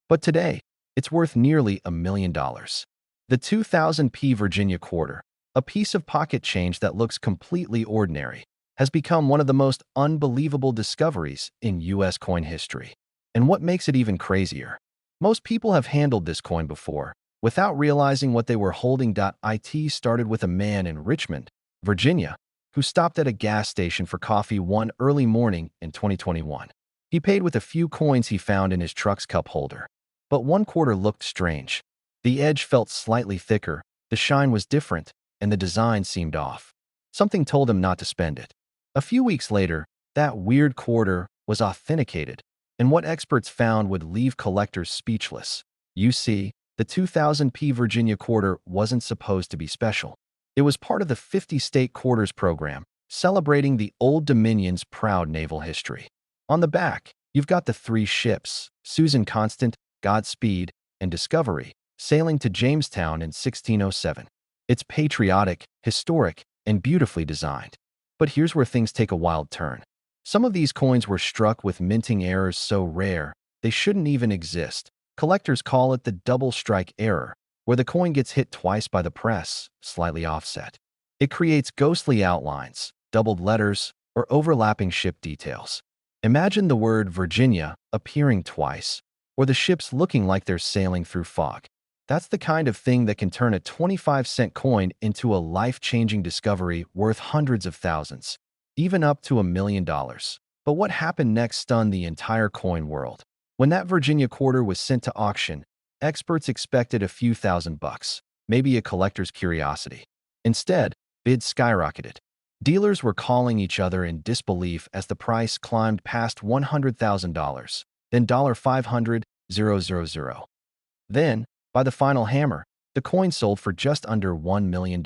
But today, it's worth nearly $1 million. The 2000p Virginia quarter, a piece of pocket change that looks completely ordinary, has become one of the most unbelievable discoveries in U.S. coin history. And what makes it even crazier? Most people have handled this coin before, without realizing what they were holding. It started with a man in Richmond, Virginia, who stopped at a gas station for coffee one early morning in 2021. He paid with a few coins he found in his truck's cup holder. But one quarter looked strange. The edge felt slightly thicker, the shine was different, and the design seemed off. Something told him not to spend it. A few weeks later, that weird quarter was authenticated, and what experts found would leave collectors speechless. You see, the 2000p Virginia quarter wasn't supposed to be special. It was part of the 50-state quarters program, celebrating the Old Dominion's proud naval history. On the back, you've got the three ships, Susan Constant, Godspeed, and Discovery, sailing to Jamestown in 1607. It's patriotic, historic, and beautifully designed. But here's where things take a wild turn. Some of these coins were struck with minting errors so rare, they shouldn't even exist. Collectors call it the double strike error, where the coin gets hit twice by the press, slightly offset. It creates ghostly outlines, doubled letters, or overlapping ship details. Imagine the word Virginia appearing twice, or the ships looking like they're sailing through fog. That's the kind of thing that can turn a 25-cent coin into a life-changing discovery worth hundreds of thousands, even up to $1 million. But what happened next stunned the entire coin world. When that Virginia quarter was sent to auction, experts expected a few $1,000s, maybe a collector's curiosity. Instead, bids skyrocketed. Dealers were calling each other in disbelief as the price climbed past $100,000, then $500,000. Then, by the final hammer, the coin sold for just under $1 million.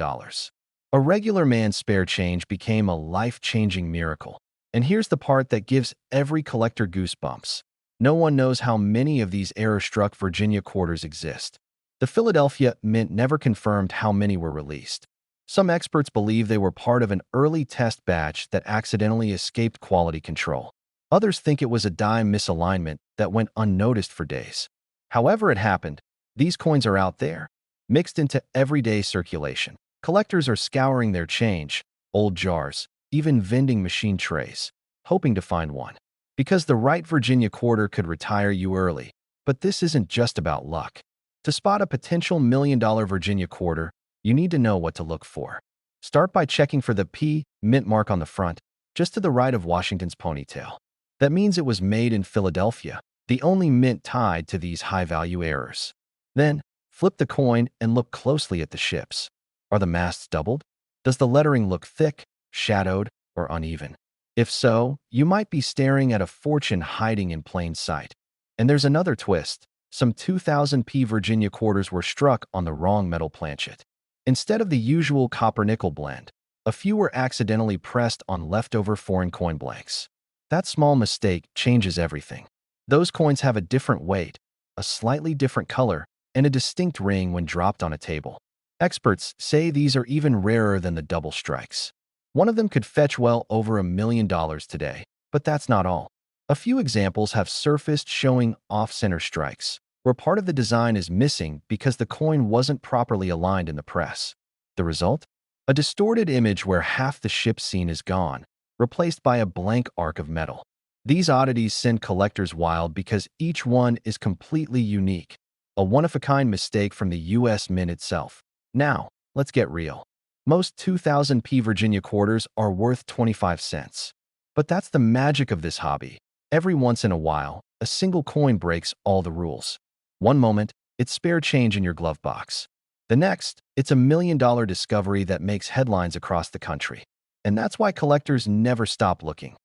A regular man's spare change became a life-changing miracle. And here's the part that gives every collector goosebumps. No one knows how many of these error-struck Virginia quarters exist. The Philadelphia Mint never confirmed how many were released. Some experts believe they were part of an early test batch that accidentally escaped quality control. Others think it was a dime misalignment that went unnoticed for days. However it happened, these coins are out there, mixed into everyday circulation. Collectors are scouring their change, old jars, even vending machine trays, hoping to find one. Because the right Virginia quarter could retire you early. But this isn't just about luck. To spot a potential $1 million Virginia quarter, you need to know what to look for. Start by checking for the P mint mark on the front, just to the right of Washington's ponytail. That means it was made in Philadelphia, the only mint tied to these high-value errors. Then, flip the coin and look closely at the ships. Are the masts doubled? Does the lettering look thick, shadowed, or uneven? If so, you might be staring at a fortune hiding in plain sight. And there's another twist. Some 2000p Virginia quarters were struck on the wrong metal planchet. Instead of the usual copper-nickel blend, a few were accidentally pressed on leftover foreign coin blanks. That small mistake changes everything. Those coins have a different weight, a slightly different color, and a distinct ring when dropped on a table. Experts say these are even rarer than the double strikes. One of them could fetch well over $1 million today, but that's not all. A few examples have surfaced showing off-center strikes, where part of the design is missing because the coin wasn't properly aligned in the press. The result? A distorted image where half the ship scene is gone, replaced by a blank arc of metal. These oddities send collectors wild because each one is completely unique, a one-of-a-kind mistake from the U.S. Mint itself. Now, let's get real. Most 2000p Virginia quarters are worth 25 cents. But that's the magic of this hobby. Every once in a while, a single coin breaks all the rules. One moment, it's spare change in your glove box. The next, it's a $1 million discovery that makes headlines across the country. And that's why collectors never stop looking.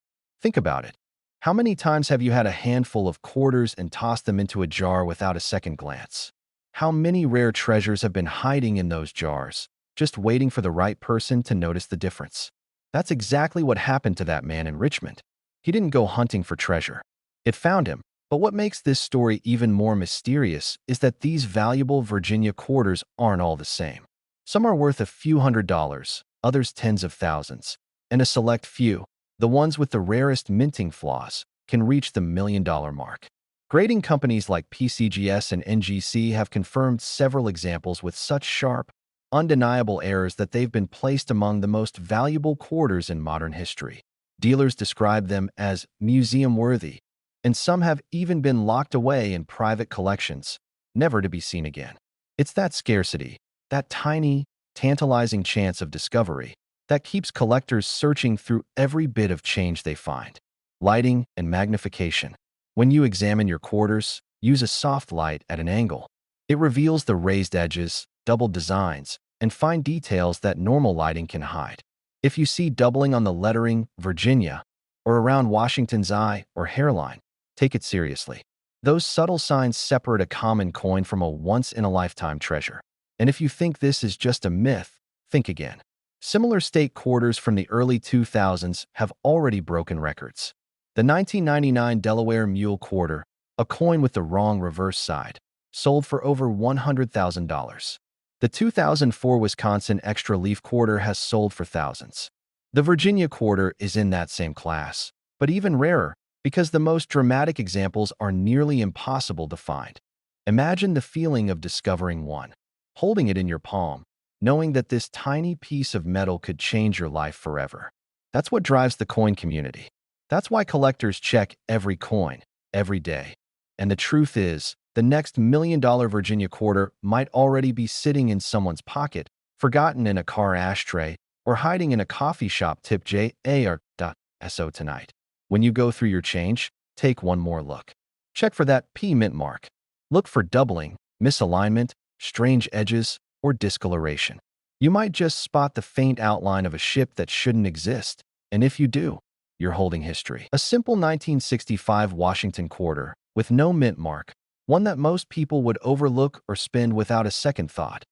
Think about it. How many times have you had a handful of quarters and tossed them into a jar without a second glance? How many rare treasures have been hiding in those jars, just waiting for the right person to notice the difference? That's exactly what happened to that man in Richmond. He didn't go hunting for treasure. It found him. But what makes this story even more mysterious is that these valuable Virginia quarters aren't all the same. Some are worth a few $100s, others tens of thousands, and a select few, the ones with the rarest minting flaws, can reach the $1 million mark. Grading companies like PCGS and NGC have confirmed several examples with such sharp, undeniable errors that they've been placed among the most valuable quarters in modern history. Dealers describe them as museum-worthy, and some have even been locked away in private collections, never to be seen again. It's that scarcity, that tiny, tantalizing chance of discovery, that keeps collectors searching through every bit of change they find. Lighting and magnification. When you examine your quarters, use a soft light at an angle. It reveals the raised edges, double designs, and fine details that normal lighting can hide. If you see doubling on the lettering Virginia or around Washington's eye or hairline, take it seriously. Those subtle signs separate a common coin from a once-in-a-lifetime treasure. And if you think this is just a myth, think again. Similar state quarters from the early 2000s have already broken records. The 1999 Delaware Mule Quarter, a coin with the wrong reverse side, sold for over $100,000. The 2004 Wisconsin Extra Leaf Quarter has sold for thousands. The Virginia Quarter is in that same class, but even rarer because the most dramatic examples are nearly impossible to find. Imagine the feeling of discovering one, holding it in your palm, knowing that this tiny piece of metal could change your life forever. That's what drives the coin community. That's why collectors check every coin, every day. And the truth is, the next $1 million Virginia quarter might already be sitting in someone's pocket, forgotten in a car ashtray, or hiding in a coffee shop tip jar.so tonight. When you go through your change, take one more look. Check for that P mint mark. Look for doubling, misalignment, strange edges, or discoloration. You might just spot the faint outline of a ship that shouldn't exist, and if you do, you're holding history. A simple 1965 Washington quarter with no mint mark, one that most people would overlook or spend without a second thought,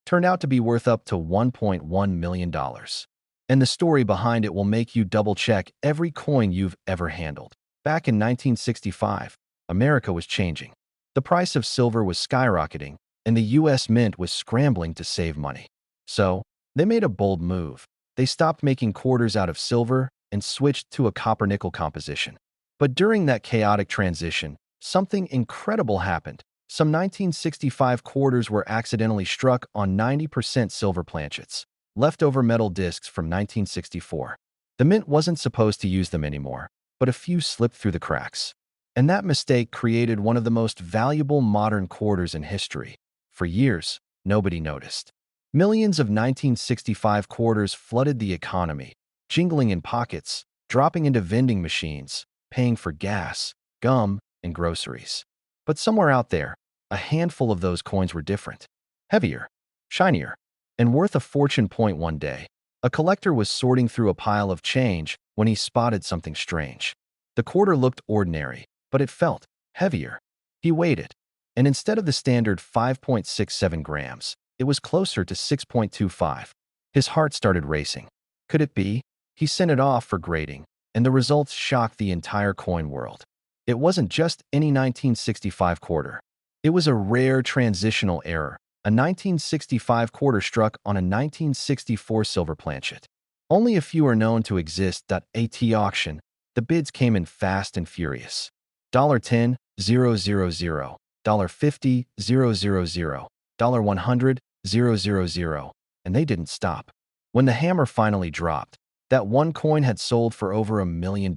turned out to be worth up to $1.1 million. And the story behind it will make you double-check every coin you've ever handled. Back in 1965, America was changing. The price of silver was skyrocketing, and the U.S. Mint was scrambling to save money. So, they made a bold move. They stopped making quarters out of silver and switched to a copper-nickel composition. But during that chaotic transition, something incredible happened. Some 1965 quarters were accidentally struck on 90% silver planchets, leftover metal discs from 1964. The mint wasn't supposed to use them anymore, but a few slipped through the cracks. And that mistake created one of the most valuable modern quarters in history. For years, nobody noticed. Millions of 1965 quarters flooded the economy, jingling in pockets, dropping into vending machines, paying for gas, gum, and groceries. But somewhere out there, a handful of those coins were different. Heavier, shinier, and worth a fortune. One day, a collector was sorting through a pile of change when he spotted something strange. The quarter looked ordinary, but it felt heavier. He weighed it, and instead of the standard 5.67 grams, it was closer to 6.25. His heart started racing. Could it be? He sent it off for grading, and the results shocked the entire coin world. It wasn't just any 1965 quarter. It was a rare transitional error, a 1965 quarter struck on a 1964 silver planchet. Only a few are known to exist. At auction, the bids came in fast and furious. $10, 000, $50, 000, $100, 000, and they didn't stop. When the hammer finally dropped, that one coin had sold for over $1 million.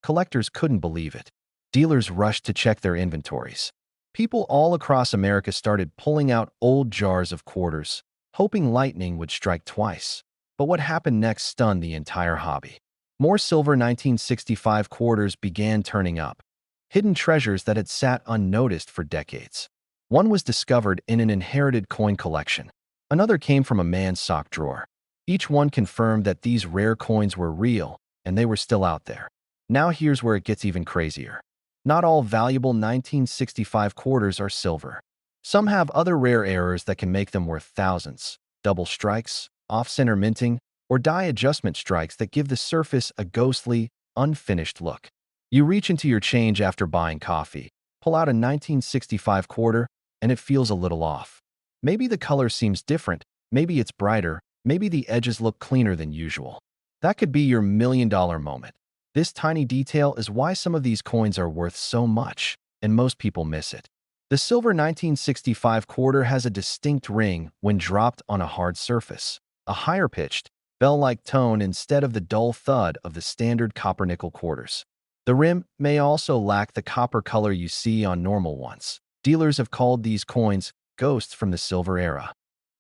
Collectors couldn't believe it. Dealers rushed to check their inventories. People all across America started pulling out old jars of quarters, hoping lightning would strike twice. But what happened next stunned the entire hobby. More silver 1965 quarters began turning up, hidden treasures that had sat unnoticed for decades. One was discovered in an inherited coin collection. Another came from a man's sock drawer. Each one confirmed that these rare coins were real, and they were still out there. Now here's where it gets even crazier. Not all valuable 1965 quarters are silver. Some have other rare errors that can make them worth thousands. Double strikes, off-center minting, or die adjustment strikes that give the surface a ghostly, unfinished look. You reach into your change after buying coffee, pull out a 1965 quarter, and it feels a little off. Maybe the color seems different, maybe it's brighter, maybe the edges look cleaner than usual. That could be your $1 million moment. This tiny detail is why some of these coins are worth so much. and most people miss it. The silver 1965 quarter has a distinct ring when dropped on a hard surface, a higher-pitched, bell-like tone instead of the dull thud of the standard copper-nickel quarters. The rim may also lack the copper color you see on normal ones. Dealers have called these coins ghosts from the silver era.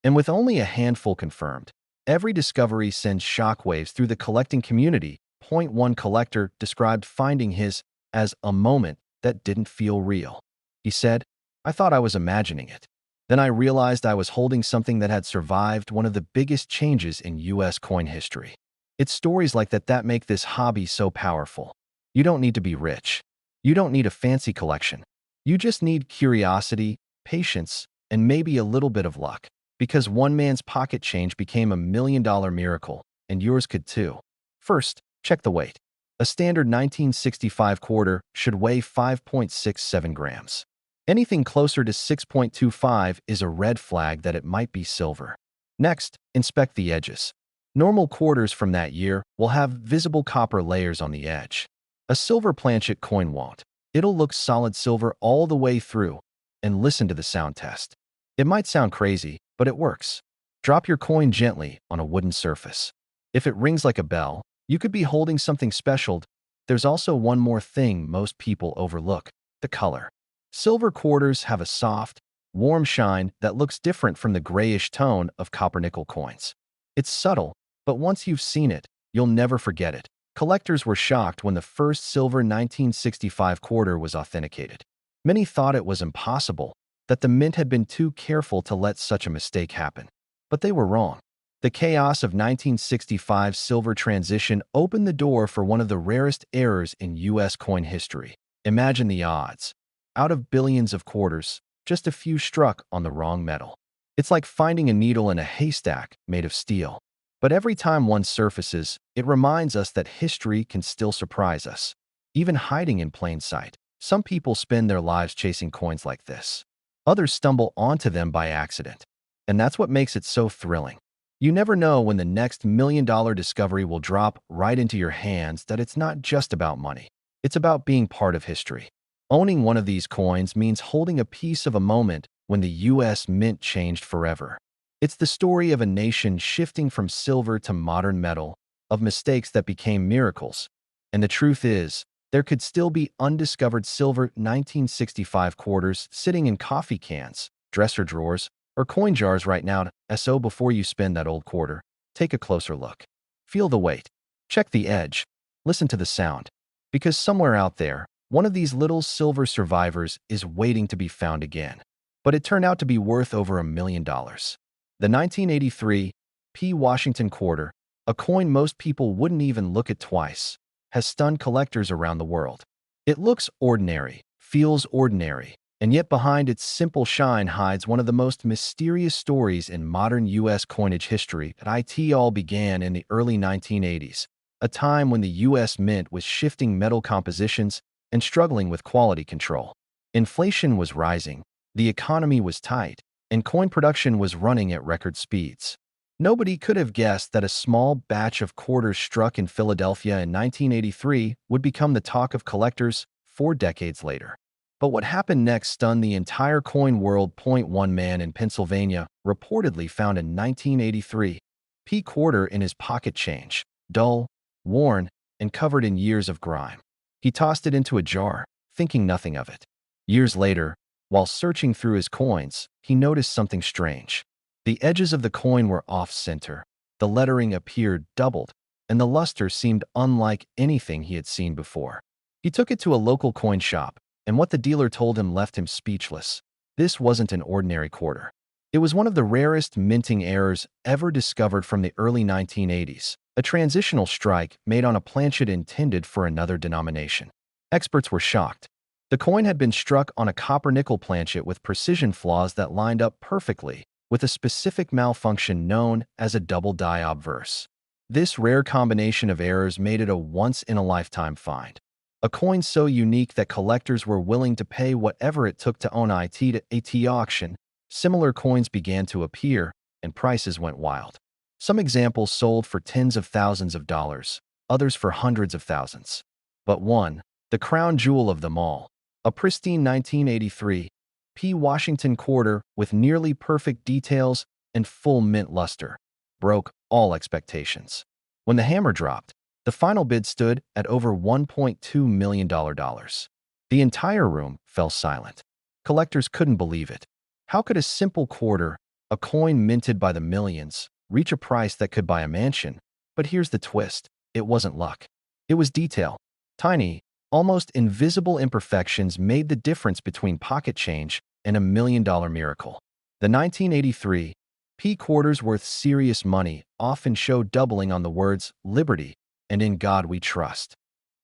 And with only a handful confirmed, every discovery sends shockwaves through the collecting community. Point one collector described finding his as a moment that didn't feel real. He said, "I thought I was imagining it. Then I realized I was holding something that had survived one of the biggest changes in U.S. coin history." It's stories like that make this hobby so powerful. You don't need to be rich. You don't need a fancy collection. You just need curiosity, patience, and maybe a little bit of luck. Because one man's pocket change became $1 million miracle, and yours could too. First, check the weight. A standard 1965 quarter should weigh 5.67 grams. Anything closer to 6.25 is a red flag that it might be silver. Next, inspect the edges. Normal quarters from that year will have visible copper layers on the edge. A silver planchet coin won't. It'll look solid silver all the way through. And listen to the sound test. It might sound crazy, but it works. Drop your coin gently on a wooden surface. If it rings like a bell, you could be holding something special. There's also one more thing most people overlook: the color. Silver quarters have a soft, warm shine that looks different from the grayish tone of copper-nickel coins. It's subtle, but once you've seen it, you'll never forget it. Collectors were shocked when the first silver 1965 quarter was authenticated. Many thought it was impossible, that the mint had been too careful to let such a mistake happen. But they were wrong. The chaos of 1965 silver transition opened the door for one of the rarest errors in U.S. coin history. Imagine the odds. Out of billions of quarters, just a few struck on the wrong metal. It's like finding a needle in a haystack made of steel. But every time one surfaces, it reminds us that history can still surprise us, even hiding in plain sight. Some people spend their lives chasing coins like this. Others stumble onto them by accident. And that's what makes it so thrilling. You never know when the next million-dollar discovery will drop right into your hands. That it's not just about money. It's about being part of history. Owning one of these coins means holding a piece of a moment when the U.S. Mint changed forever. It's the story of a nation shifting from silver to modern metal, of mistakes that became miracles. And the truth is, there could still be undiscovered silver 1965 quarters sitting in coffee cans, dresser drawers, or coin jars right now. So before you spend that old quarter, take a closer look. Feel the weight. Check the edge. Listen to the sound. Because somewhere out there, one of these little silver survivors is waiting to be found again. But it turned out to be worth over $1 million. The 1983 P. Washington quarter, a coin most people wouldn't even look at twice, has stunned collectors around the world. It looks ordinary, feels ordinary, and yet behind its simple shine hides one of the most mysterious stories in modern U.S. coinage history. It all began in the early 1980s, a time when the U.S. Mint was shifting metal compositions and struggling with quality control. Inflation was rising, the economy was tight, and coin production was running at record speeds. Nobody could have guessed that a small batch of quarters struck in Philadelphia in 1983 would become the talk of collectors 4 decades later. But what happened next stunned the entire coin world. One man in Pennsylvania reportedly found a 1983 P quarter in his pocket change, dull, worn, and covered in years of grime. He tossed it into a jar, thinking nothing of it. Years later, while searching through his coins, he noticed something strange. The edges of the coin were off-center, the lettering appeared doubled, and the luster seemed unlike anything he had seen before. He took it to a local coin shop, and what the dealer told him left him speechless. This wasn't an ordinary quarter. It was one of the rarest minting errors ever discovered from the early 1980s, a transitional strike made on a planchet intended for another denomination. Experts were shocked. The coin had been struck on a copper-nickel planchet with precision flaws that lined up perfectly, with a specific malfunction known as a double die obverse. This rare combination of errors made it a once-in-a-lifetime find. A coin so unique that collectors were willing to pay whatever it took to own it. At auction, similar coins began to appear, and prices went wild. Some examples sold for tens of thousands of dollars, others for hundreds of thousands. But one, the crown jewel of them all, A pristine 1983 P. Washington quarter with nearly perfect details and full mint luster broke all expectations. When the hammer dropped, the final bid stood at over $1.2 million. The entire room fell silent. Collectors couldn't believe it. How could a simple quarter, a coin minted by the millions, reach a price that could buy a mansion? But here's the twist. It wasn't luck. It was detail. Tiny, almost invisible imperfections made the difference between pocket change and $1 million miracle. The 1983 P quarters worth serious money often show doubling on the words liberty and in God we trust.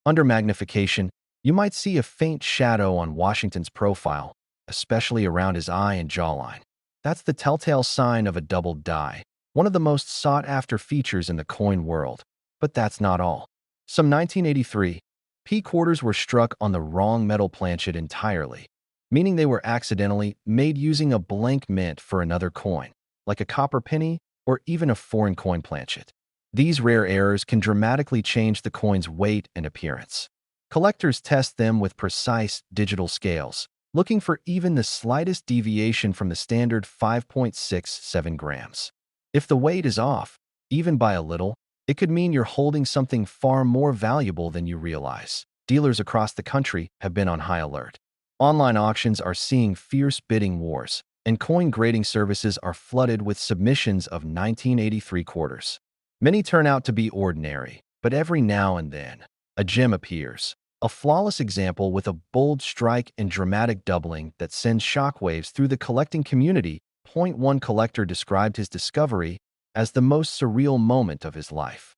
Under magnification, you might see a faint shadow on Washington's profile, especially around his eye and jawline. That's the telltale sign of a doubled die, one of the most sought-after features in the coin world. But that's not all. Some 1983 P quarters were struck on the wrong metal planchet entirely, meaning they were accidentally made using a blank mint for another coin, like a copper penny or even a foreign coin planchet. These rare errors can dramatically change the coin's weight and appearance. Collectors test them with precise digital scales, looking for even the slightest deviation from the standard 5.67 grams. If the weight is off, even by a little, it could mean you're holding something far more valuable than you realize. Dealers across the country have been on high alert. Online auctions are seeing fierce bidding wars, and coin grading services are flooded with submissions of 1983 quarters. Many turn out to be ordinary, but every now and then, a gem appears. A flawless example with a bold strike and dramatic doubling that sends shockwaves through the collecting community. One collector described his discovery as the most surreal moment of his life.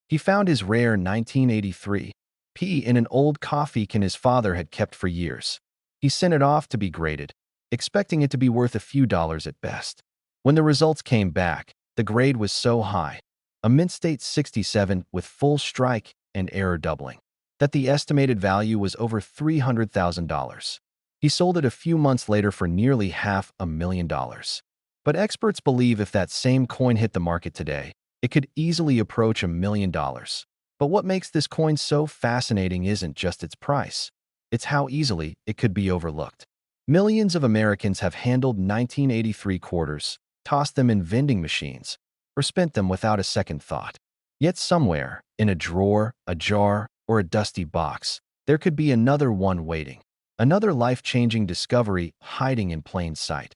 He found his rare 1983 P in an old coffee can his father had kept for years. He sent it off to be graded, expecting it to be worth a few dollars at best. When the results came back, the grade was so high, a mint state 67 with full strike and error doubling, that the estimated value was over $300,000. He sold it a few months later for nearly $500,000. But experts believe if that same coin hit the market today, it could easily approach $1 million. But what makes this coin so fascinating isn't just its price. It's how easily it could be overlooked. Millions of Americans have handled 1983 quarters, tossed them in vending machines, or spent them without a second thought. Yet somewhere, in a drawer, a jar, or a dusty box, there could be another one waiting. Another life-changing discovery hiding in plain sight.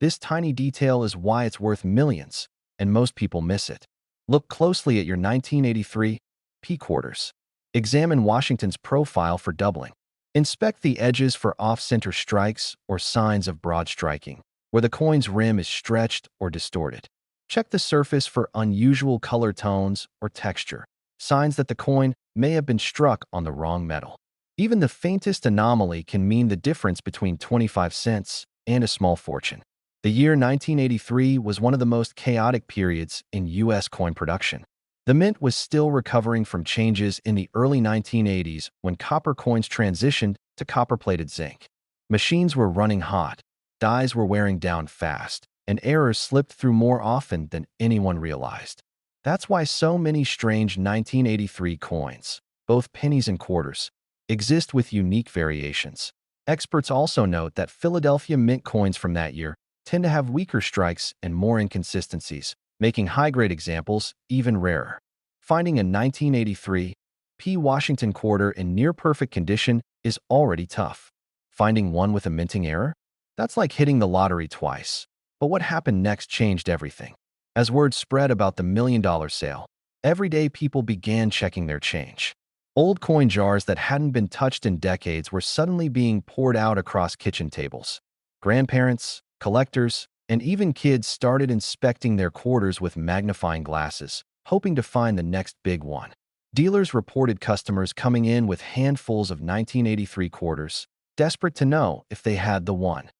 This tiny detail is why it's worth millions, and most people miss it. Look closely at your 1983 P quarters. Examine Washington's profile for doubling. Inspect the edges for off-center strikes or signs of broad striking, where the coin's rim is stretched or distorted. Check the surface for unusual color tones or texture, signs that the coin may have been struck on the wrong metal. Even the faintest anomaly can mean the difference between 25 cents and a small fortune. The year 1983 was one of the most chaotic periods in U.S. coin production. The mint was still recovering from changes in the early 1980s when copper coins transitioned to copper-plated zinc. Machines were running hot, dies were wearing down fast, and errors slipped through more often than anyone realized. That's why so many strange 1983 coins, both pennies and quarters, exist with unique variations. Experts also note that Philadelphia mint coins from that year tend to have weaker strikes and more inconsistencies, making high-grade examples even rarer. Finding a 1983 P. Washington quarter in near-perfect condition is already tough. Finding one with a minting error? That's like hitting the lottery twice. But what happened next changed everything. As word spread about the $1 million sale, everyday people began checking their change. Old coin jars that hadn't been touched in decades were suddenly being poured out across kitchen tables. Grandparents, collectors, and even kids started inspecting their quarters with magnifying glasses, hoping to find the next big one. Dealers reported customers coming in with handfuls of 1983 quarters, desperate to know if they had the one.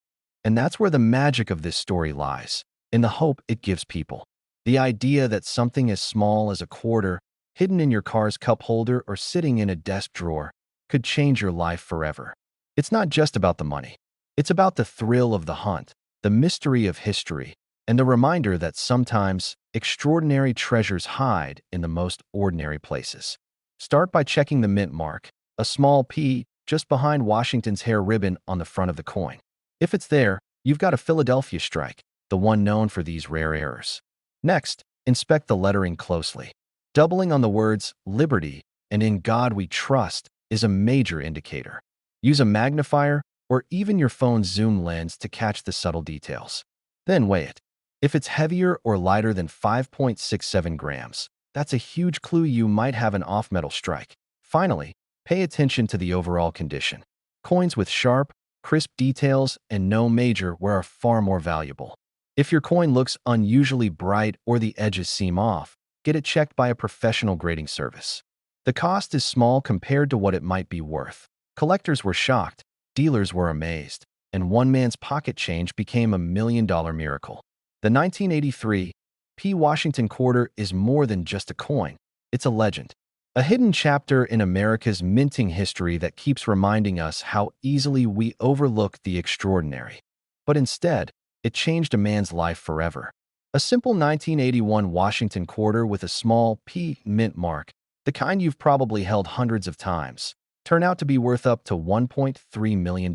And that's where the magic of this story lies, in the hope it gives people. The idea that something as small as a quarter, hidden in your car's cup holder or sitting in a desk drawer, could change your life forever. It's not just about the money. It's about the thrill of the hunt, the mystery of history, and the reminder that sometimes extraordinary treasures hide in the most ordinary places. Start by checking the mint mark. A small P just behind Washington's hair ribbon on the front of the coin. If it's there, you've got a Philadelphia strike, the one known for these rare errors. Next, inspect the lettering closely. Doubling on the words "Liberty" and "In God We Trust" is a major indicator. Use a magnifier or even your phone's zoom lens to catch the subtle details. Then weigh it. If it's heavier or lighter than 5.67 grams, that's a huge clue you might have an off-metal strike. Finally, pay attention to the overall condition. Coins with sharp, crisp details and no major wear are far more valuable. If your coin looks unusually bright or the edges seem off, get it checked by a professional grading service. The cost is small compared to what it might be worth. Collectors were shocked, dealers were amazed, and one man's pocket change became a $1 million miracle. The 1983 P. Washington quarter is more than just a coin. It's a legend. A hidden chapter in America's minting history that keeps reminding us how easily we overlook the extraordinary. But instead, it changed a man's life forever. A simple 1981 Washington quarter with a small P mint mark, the kind you've probably held hundreds of times, turned out to be worth up to $1.3 million.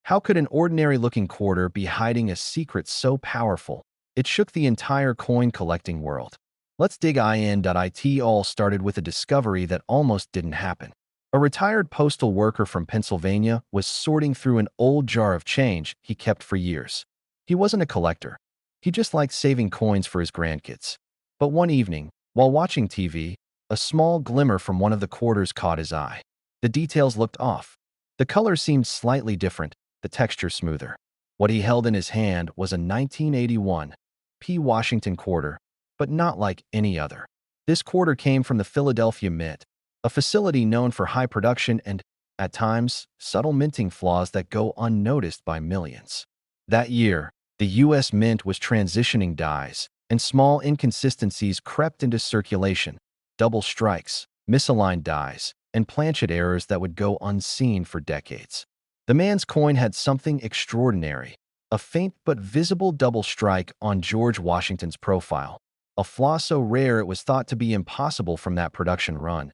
How could an ordinary-looking quarter be hiding a secret so powerful? It shook the entire coin collecting world. Let's dig in. It all started with a discovery that almost didn't happen. A retired postal worker from Pennsylvania was sorting through an old jar of change he kept for years. He wasn't a collector. He just liked saving coins for his grandkids. But one evening, while watching TV, a small glimmer from one of the quarters caught his eye. The details looked off. The color seemed slightly different, the texture smoother. What he held in his hand was a 1981 P. Washington quarter, but not like any other. This quarter came from the Philadelphia Mint, a facility known for high production and, at times, subtle minting flaws that go unnoticed by millions. That year, the U.S. Mint was transitioning dies, and small inconsistencies crept into circulation: double strikes, misaligned dies, and planchet errors that would go unseen for decades. The man's coin had something extraordinary: a faint but visible double strike on George Washington's profile, a flaw so rare it was thought to be impossible from that production run.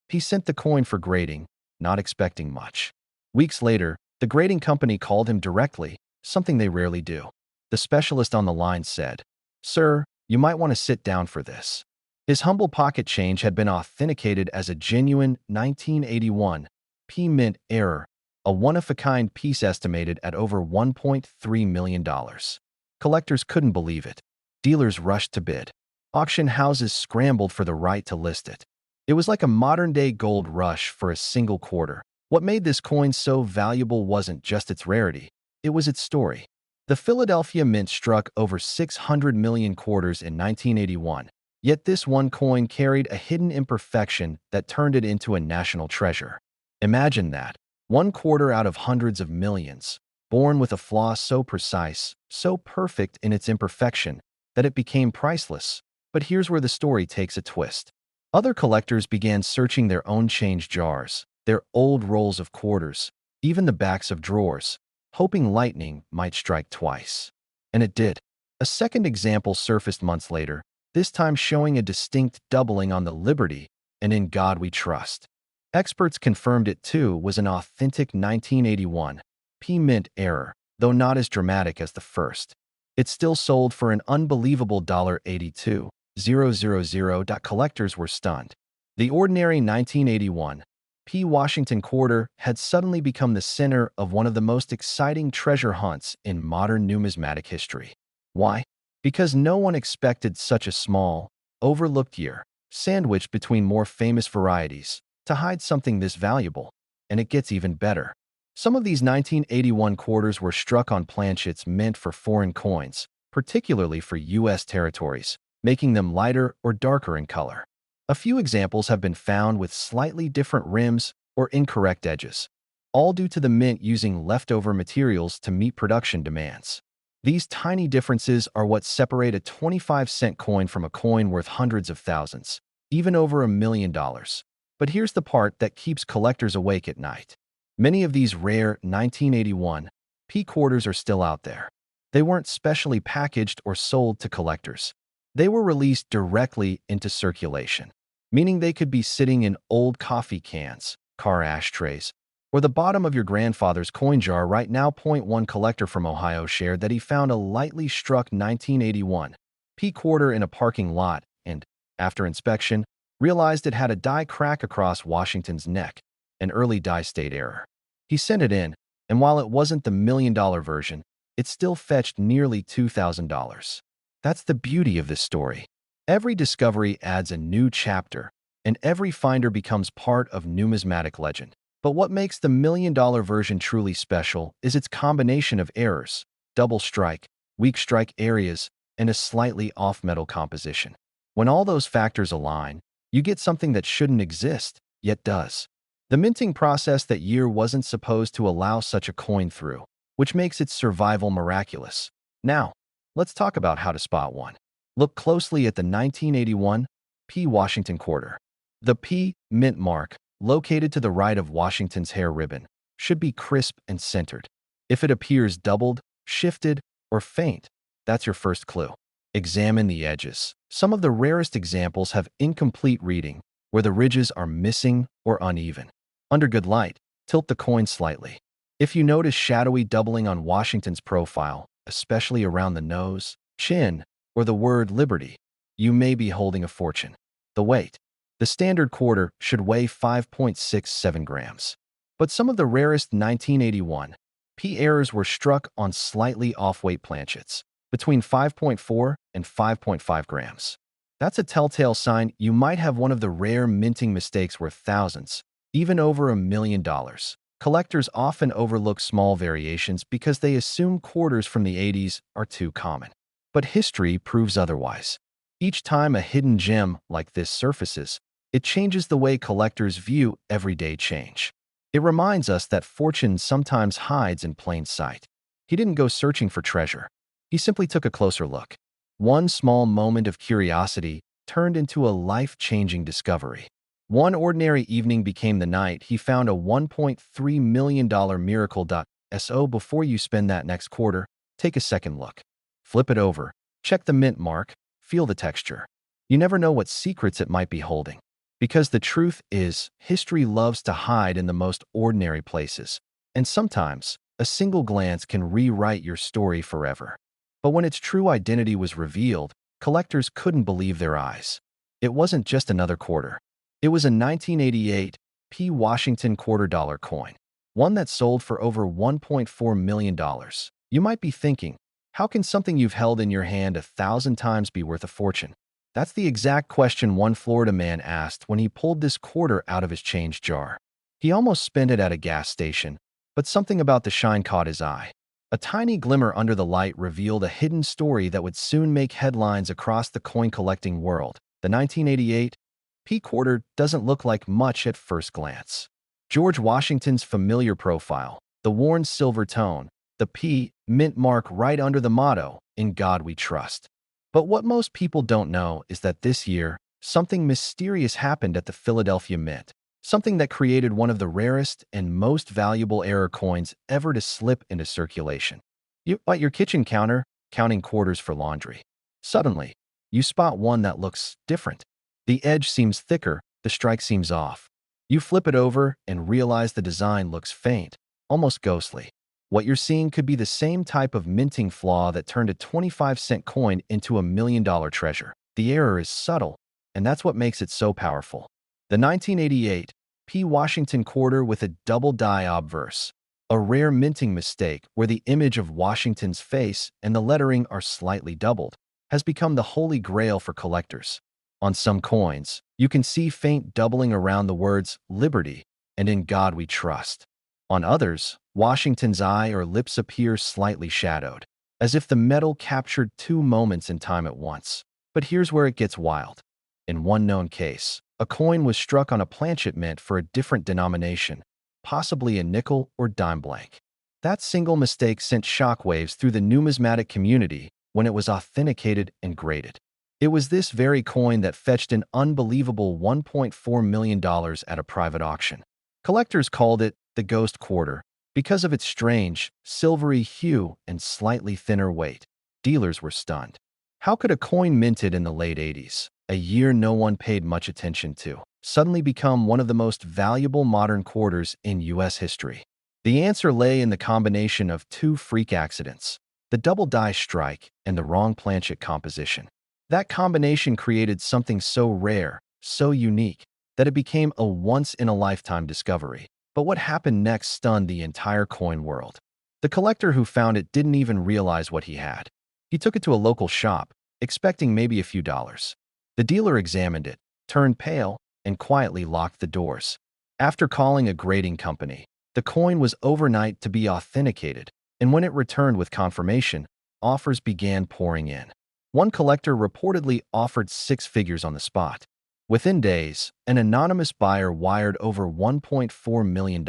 He sent the coin for grading, not expecting much. Weeks later, the grading company called him directly, something they rarely do. The specialist on the line said, "Sir, you might want to sit down for this." His humble pocket change had been authenticated as a genuine 1981 P. Mint error, a one-of-a-kind piece estimated at over $1.3 million. Collectors couldn't believe it. Dealers rushed to bid. Auction houses scrambled for the right to list it. It was like a modern-day gold rush for a single quarter. What made this coin so valuable wasn't just its rarity, it was its story. The Philadelphia Mint struck over 600 million quarters in 1981, yet this one coin carried a hidden imperfection that turned it into a national treasure. Imagine that, one quarter out of hundreds of millions, born with a flaw so precise, so perfect in its imperfection, that it became priceless. But here's where the story takes a twist. Other collectors began searching their own change jars, their old rolls of quarters, even the backs of drawers, hoping lightning might strike twice. And it did. A second example surfaced months later, this time showing a distinct doubling on the Liberty and In God We Trust. Experts confirmed it too was an authentic 1981 P. Mint error, though not as dramatic as the first. It still sold for an unbelievable $82,000. Collectors were stunned. The ordinary 1981 P. Washington quarter had suddenly become the center of one of the most exciting treasure hunts in modern numismatic history. Why? Because no one expected such a small, overlooked year, sandwiched between more famous varieties, to hide something this valuable. And it gets even better. Some of these 1981 quarters were struck on planchets meant for foreign coins, particularly for U.S. territories, making them lighter or darker in color. A few examples have been found with slightly different rims or incorrect edges, all due to the mint using leftover materials to meet production demands. These tiny differences are what separate a 25-cent coin from a coin worth hundreds of thousands, even over $1 million. But here's the part that keeps collectors awake at night. Many of these rare 1981 P quarters are still out there. They weren't specially packaged or sold to collectors. They were released directly into circulation, meaning they could be sitting in old coffee cans, car ashtrays, Or the bottom of your grandfather's coin jar right now. One collector from Ohio shared that he found a lightly struck 1981 P quarter in a parking lot and, after inspection, realized it had a die crack across Washington's neck, an early die state error. He sent it in, and while it wasn't the $1 million version, it still fetched nearly $2,000. That's the beauty of this story. Every discovery adds a new chapter, and every finder becomes part of numismatic legend. But what makes the $1 million version truly special is its combination of errors, double strike, weak strike areas, and a slightly off metal composition. When all those factors align, you get something that shouldn't exist, yet does. The minting process that year wasn't supposed to allow such a coin through, which makes its survival miraculous. Now, let's talk about how to spot one. Look closely at the 1981 P Washington quarter. The P mint mark, located to the right of Washington's hair ribbon, should be crisp and centered. If it appears doubled, shifted, or faint, that's your first clue. Examine the edges. Some of the rarest examples have incomplete reading, where the ridges are missing or uneven. Under good light, tilt the coin slightly. If you notice shadowy doubling on Washington's profile, especially around the nose, chin, or the word liberty, you may be holding a fortune. The weight. The standard quarter should weigh 5.67 grams. But some of the rarest 1981 P errors were struck on slightly off-weight planchets, between 5.4 and 5.5 grams. That's a telltale sign you might have one of the rare minting mistakes worth thousands, even over $1 million. Collectors often overlook small variations because they assume quarters from the 80s are too common. But history proves otherwise. Each time a hidden gem like this surfaces, it changes the way collectors view everyday change. It reminds us that fortune sometimes hides in plain sight. He didn't go searching for treasure. He simply took a closer look. One small moment of curiosity turned into a life-changing discovery. One ordinary evening became the night he found a $1.3 million miracle. So before you spend that next quarter, take a second look. Flip it over, check the mint mark, feel the texture. You never know what secrets it might be holding. Because the truth is, history loves to hide in the most ordinary places. And sometimes, a single glance can rewrite your story forever. But when its true identity was revealed, collectors couldn't believe their eyes. It wasn't just another quarter. It was a 1988 P Washington $quarter coin, one that sold for over $1.4 million. You might be thinking, how can something you've held in your hand 1,000 times be worth a fortune? That's the exact question one Florida man asked when he pulled this quarter out of his change jar. He almost spent it at a gas station, but something about the shine caught his eye. A tiny glimmer under the light revealed a hidden story that would soon make headlines across the coin-collecting world. The 1988 P quarter doesn't look like much at first glance. George Washington's familiar profile, the worn silver tone, the P mint mark right under the motto, "In God We Trust." But what most people don't know is that this year, something mysterious happened at the Philadelphia Mint, something that created one of the rarest and most valuable error coins ever to slip into circulation. You're at your kitchen counter, counting quarters for laundry. Suddenly, you spot one that looks different. The edge seems thicker, the strike seems off. You flip it over and realize the design looks faint, almost ghostly. What you're seeing could be the same type of minting flaw that turned a 25-cent coin into a $1 million treasure. The error is subtle, and that's what makes it so powerful. The 1988 P Washington quarter with a double die obverse, a rare minting mistake where the image of Washington's face and the lettering are slightly doubled, has become the holy grail for collectors. On some coins, you can see faint doubling around the words "Liberty" and "In God We Trust." On others, Washington's eye or lips appear slightly shadowed, as if the metal captured two moments in time at once. But here's where it gets wild. In one known case, a coin was struck on a planchet mint for a different denomination, possibly a nickel or dime blank. That single mistake sent shockwaves through the numismatic community when it was authenticated and graded. It was this very coin that fetched an unbelievable $1.4 million at a private auction. Collectors called it the Ghost Quarter because of its strange, silvery hue and slightly thinner weight. Dealers were stunned. How could a coin minted in the late 80s, a year no one paid much attention to, suddenly become one of the most valuable modern quarters in U.S. history? The answer lay in the combination of two freak accidents: the double die strike and the wrong planchet composition. That combination created something so rare, so unique, that it became a once-in-a-lifetime discovery. But what happened next stunned the entire coin world. The collector who found it didn't even realize what he had. He took it to a local shop, expecting maybe a few dollars. The dealer examined it, turned pale, and quietly locked the doors. After calling a grading company, the coin was overnight to be authenticated, and when it returned with confirmation, offers began pouring in. One collector reportedly offered six figures on the spot. Within days, an anonymous buyer wired over $1.4 million.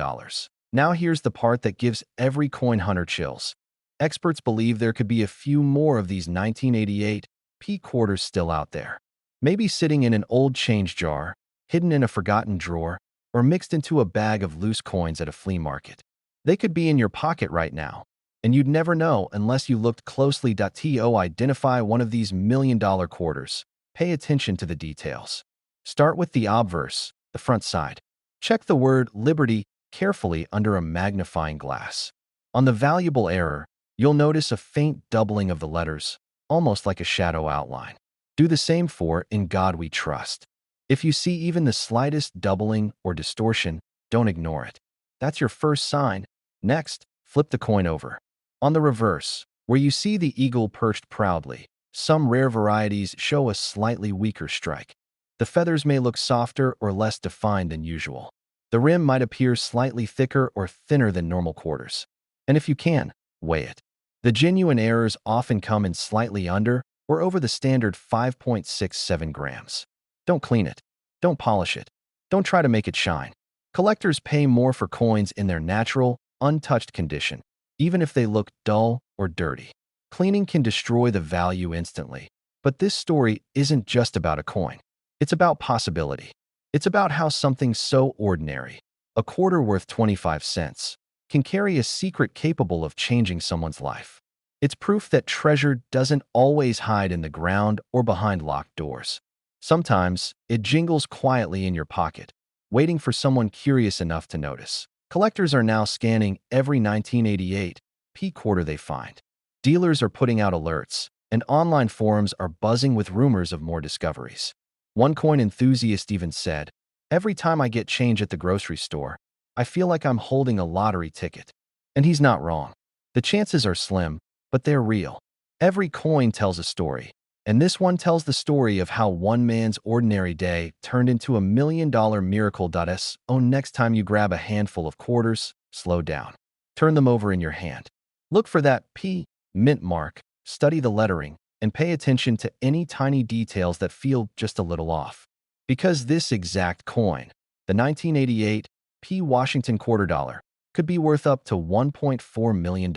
Now here's the part that gives every coin hunter chills. Experts believe there could be a few more of these 1988 P quarters still out there. Maybe sitting in an old change jar, hidden in a forgotten drawer, or mixed into a bag of loose coins at a flea market. They could be in your pocket right now, and you'd never know unless you looked closely. To identify one of these million-dollar quarters, pay attention to the details. Start with the obverse, the front side. Check the word Liberty carefully under a magnifying glass. On the valuable error, you'll notice a faint doubling of the letters, almost like a shadow outline. Do the same for In God We Trust. If you see even the slightest doubling or distortion, don't ignore it. That's your first sign. Next, flip the coin over. On the reverse, where you see the eagle perched proudly, some rare varieties show a slightly weaker strike. The feathers may look softer or less defined than usual. The rim might appear slightly thicker or thinner than normal quarters. And if you can, weigh it. The genuine errors often come in slightly under or over the standard 5.67 grams. Don't clean it. Don't polish it. Don't try to make it shine. Collectors pay more for coins in their natural, untouched condition, even if they look dull or dirty. Cleaning can destroy the value instantly. But this story isn't just about a coin. It's about possibility. It's about how something so ordinary, a quarter worth 25 cents, can carry a secret capable of changing someone's life. It's proof that treasure doesn't always hide in the ground or behind locked doors. Sometimes, it jingles quietly in your pocket, waiting for someone curious enough to notice. Collectors are now scanning every 1988 P quarter they find. Dealers are putting out alerts, and online forums are buzzing with rumors of more discoveries. One coin enthusiast even said, "Every time I get change at the grocery store, I feel like I'm holding a lottery ticket." And he's not wrong. The chances are slim, but they're real. Every coin tells a story, and this one tells the story of how one man's ordinary day turned into a million-dollar miracle. So next time you grab a handful of quarters, slow down. Turn them over in your hand. Look for that P mint mark, study the lettering, and pay attention to any tiny details that feel just a little off. Because this exact coin, the 1988 P Washington quarter dollar, could be worth up to $1.4 million.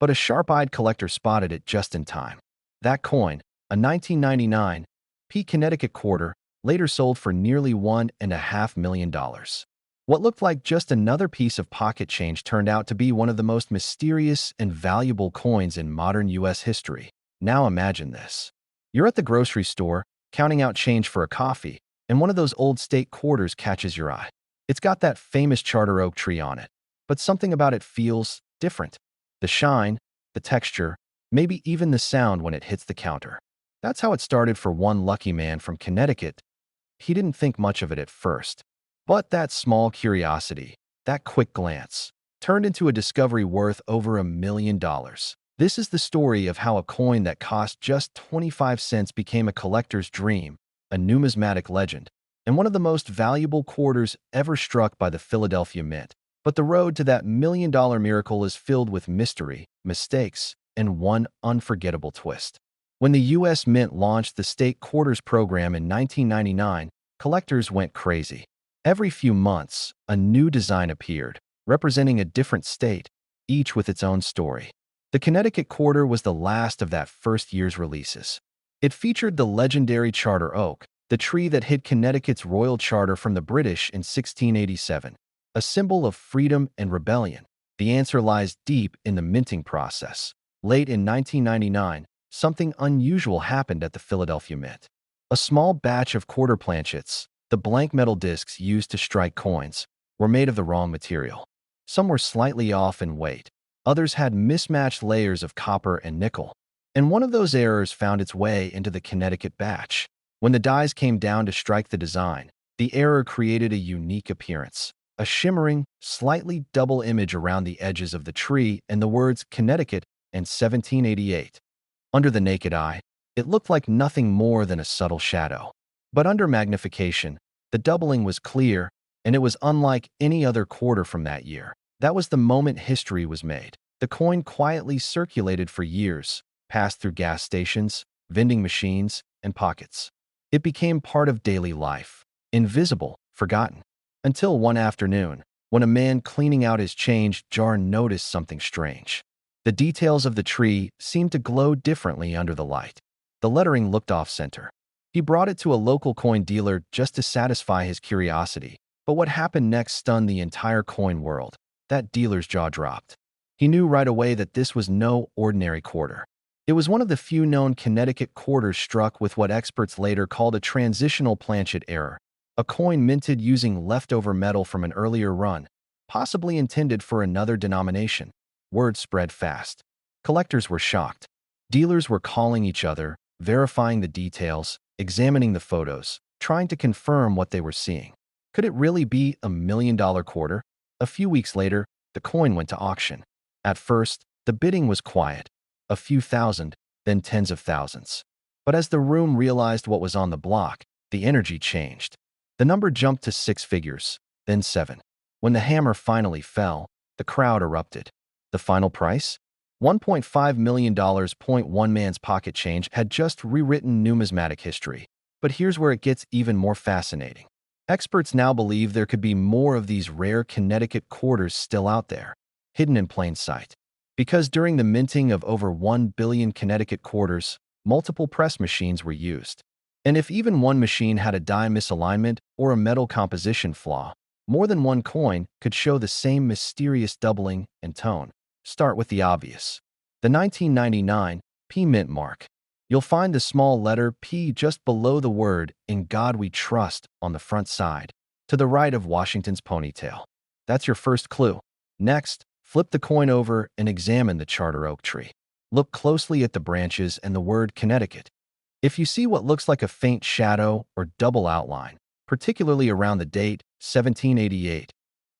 But a sharp-eyed collector spotted it just in time. That coin, a 1999 P Connecticut quarter, later sold for nearly $1.5 million. What looked like just another piece of pocket change turned out to be one of the most mysterious and valuable coins in modern U.S. history. Now imagine this. You're at the grocery store, counting out change for a coffee, and one of those old state quarters catches your eye. It's got that famous charter oak tree on it, but something about it feels different. The shine, the texture, maybe even the sound when it hits the counter. That's how it started for one lucky man from Connecticut. He didn't think much of it at first. But that small curiosity, that quick glance, turned into a discovery worth over $1 million. This is the story of how a coin that cost just 25 cents became a collector's dream, a numismatic legend, and one of the most valuable quarters ever struck by the Philadelphia Mint. But the road to that $1 million miracle is filled with mystery, mistakes, and one unforgettable twist. When the U.S. Mint launched the state quarters program in 1999, collectors went crazy. Every few months, a new design appeared, representing a different state, each with its own story. The Connecticut quarter was the last of that first year's releases. It featured the legendary charter oak, the tree that hid Connecticut's royal charter from the British in 1687. A symbol of freedom and rebellion. The answer lies deep in the minting process. Late in 1999, something unusual happened at the Philadelphia Mint. A small batch of quarter planchets, The blank metal discs used to strike coins were made of the wrong material. Some were slightly off in weight. Others had mismatched layers of copper and nickel. And one of those errors found its way into the Connecticut batch. When the dies came down to strike the design, the error created a unique appearance. A shimmering, slightly double image around the edges of the tree and the words Connecticut and 1788. Under the naked eye, it looked like nothing more than a subtle shadow. But under magnification, the doubling was clear, and it was unlike any other quarter from that year. That was the moment history was made. The coin quietly circulated for years, passed through gas stations, vending machines, and pockets. It became part of daily life, invisible, forgotten. Until one afternoon, when a man cleaning out his change jar noticed something strange. The details of the tree seemed to glow differently under the light. The lettering looked off-center. He brought it to a local coin dealer just to satisfy his curiosity. But what happened next stunned the entire coin world. That dealer's jaw dropped. He knew right away that this was no ordinary quarter. It was one of the few known Connecticut quarters struck with what experts later called a transitional planchet error. A coin minted using leftover metal from an earlier run, possibly intended for another denomination. Word spread fast. Collectors were shocked. Dealers were calling each other, verifying the details, examining the photos, trying to confirm what they were seeing. Could it really be a $1 million quarter? A few weeks later, the coin went to auction. At first, the bidding was quiet. A few thousand, then tens of thousands. But as the room realized what was on the block, the energy changed. The number jumped to 6 figures, then 7. When the hammer finally fell, the crowd erupted. The final price? $1.5 million. One man's pocket change had just rewritten numismatic history. But here's where it gets even more fascinating. Experts now believe there could be more of these rare Connecticut quarters still out there, hidden in plain sight. Because during the minting of over 1 billion Connecticut quarters, multiple press machines were used. And if even one machine had a die misalignment or a metal composition flaw, more than one coin could show the same mysterious doubling and tone. Start with the obvious. The 1999 P mint mark. You'll find the small letter P just below the word "In God We Trust" on the front side, to the right of Washington's ponytail. That's your first clue. Next, flip the coin over and examine the charter oak tree. Look closely at the branches and the word Connecticut. If you see what looks like a faint shadow or double outline, particularly around the date 1788,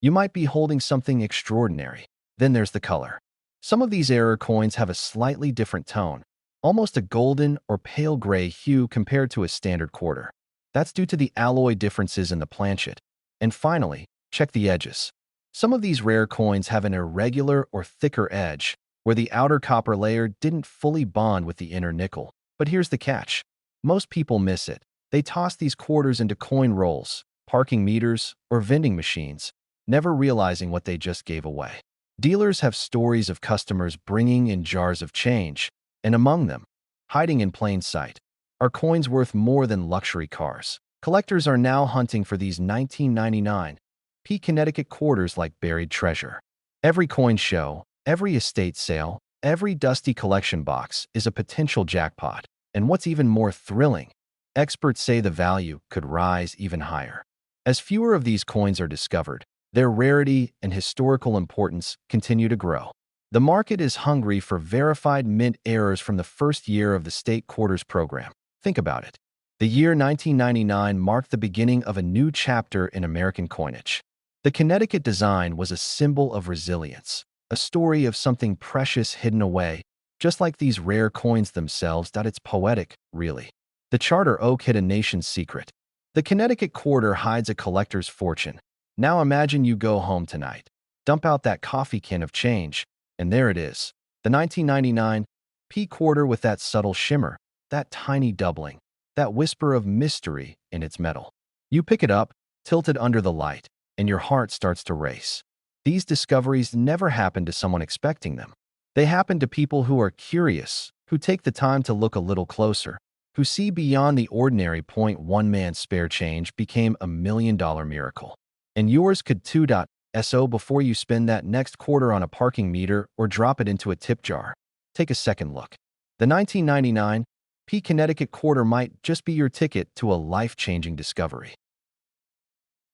you might be holding something extraordinary. Then there's the color. Some of these error coins have a slightly different tone, almost a golden or pale gray hue compared to a standard quarter. That's due to the alloy differences in the planchet. And finally, check the edges. Some of these rare coins have an irregular or thicker edge, where the outer copper layer didn't fully bond with the inner nickel. But here's the catch. Most people miss it. They toss these quarters into coin rolls, parking meters, or vending machines, never realizing what they just gave away. Dealers have stories of customers bringing in jars of change, and among them, hiding in plain sight, are coins worth more than luxury cars. Collectors are now hunting for these 1999 P Connecticut quarters like buried treasure. Every coin show, every estate sale, every dusty collection box is a potential jackpot. And what's even more thrilling, experts say the value could rise even higher. As fewer of these coins are discovered, their rarity and historical importance continue to grow. The market is hungry for verified mint errors from the first year of the state quarters program. Think about it. The year 1999 marked the beginning of a new chapter in American coinage. The Connecticut design was a symbol of resilience, a story of something precious hidden away, just like these rare coins themselves. It's poetic, really. The charter oak hid a nation's secret. The Connecticut quarter hides a collector's fortune. Now imagine you go home tonight, dump out that coffee can of change, and there it is, the 1999 P quarter with that subtle shimmer, that tiny doubling, that whisper of mystery in its metal. You pick it up, tilted under the light, and your heart starts to race. These discoveries never happen to someone expecting them. They happen to people who are curious, who take the time to look a little closer, who see beyond the ordinary. One man's spare change became a $1 million miracle. And yours could too. So before you spend that next quarter on a parking meter or drop it into a tip jar, take a second look. The 1999 P Connecticut quarter might just be your ticket to a life-changing discovery.